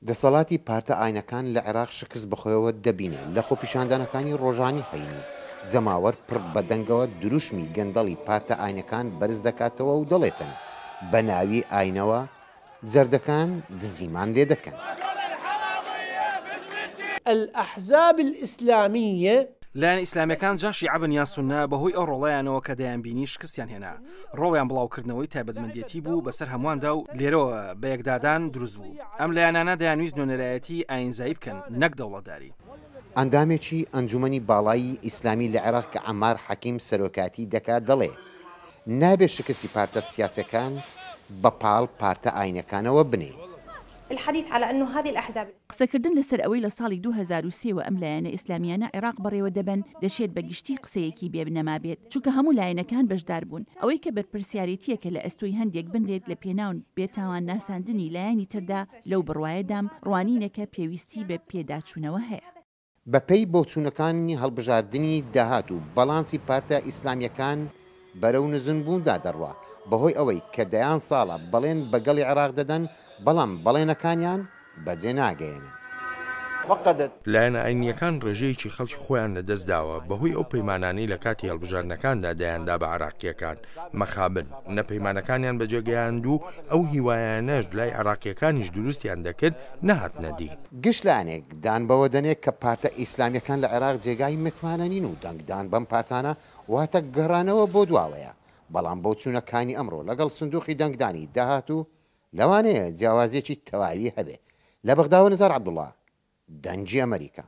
دەسەڵاتی پارتە ئاینەکان لە عێراق شکست بەخۆیەوە دەبینێت لە خۆپیشاندانەکانی ڕۆژانی هەینی جەماوەر پڕ بەدەنگەوە دروشمی گەندەڵی پارتە ئاینەکان بەرز دەکاتەوە و دەڵێتن بە ناوی ئاینەوە جەردەکان دزیمان لێ دەکەن. الأحزاب الإسلامية لایەن ئیسلامیەکان جا شیعە بن یان سونە بەهۆی ئەو ڕۆڵەیانەوە کە دەیانبینی شکستیان هێنا. ڕۆڵیان بڵاوکردنەوەی تایبەتمەندێتی بوو بەسەر هەموواندا و لێرەوە بە یەکدادان دروست بوو. ئەم لایەنانە دەیانویست نوێنەرایەتی ئاینزایی بکەن نەک دەوڵەتداری. ئەندامێکی ئەنجومەنی باڵایی ئیسلامی لە عێراق کە عەمار حەکیم سەرۆکاتی دەکات دەڵێ نابێت شکستی پارتە سیاسەکان بە پاڵ پارتە ئاینەکانەوە بنێ. الحديث على أنه هذه الأحزاب قسەکردن لەسەر ئەوەی لە ساڵی 2023 و ئەم لایەنە ئیسلامیانە عێراق بەڕێوە دەبن دەشێت بە گشتی قسەیەکی بێبنەما بێت چونکە هەموو لایەنەکان بەشدار بوون ئەوەی کە بەرپرسیارەتیەکە لە ئەستۆی هەندێک بنرێت لە پێناون بێتاوان ناساندنی لایەنی تردا لەو بڕوایەدام ڕوانینەکە پێویستی بە پێداچوونەوە هەیە. بەپێی بۆچوونەکانی هەڵبژاردننی داهات و بەڵانسی پارتە ئیسلامیەکان بەرەو نزنبووندا دەڕوا بەهۆی ئەوەی کە دەیان ساڵە بەڵێن بەگەڵی عێراق دەدەن بەڵام بەڵێنەکانیان بەجێ ناگەێنن. لایەنە ئاینیەکان ڕێژەیەکی خەڵکی خۆیان لەدەستداوە بەهۆی ئەو پەیمانانەی لە کاتی هەڵبژاردنەکاندا دایاندا بە عێراقیەکان مەخابن نە پەیمانەکانیان بەجێگەیاند و ئەو هیوایانەش لای عێراقیەکانیش دروستیان دەکرد نەهاتنەدی. گشت لایەنێک دان بەوە دەنێت کە پارتە ئیسلامیەکان لە عێراق جێگای متمانەنین و دەنگدان بەم پارتانە واتە گەڕانەوە بۆ دواوەیە بەڵام بۆچوونەکانی ئەمڕۆ لەگەڵ سندوقی دەنگدانی داهات و لەوانەیە جیاوازێکی تەواوی هەبێ. لە بەغداوە نزار عەبدوڵڵا دەنگی ئەمریکا.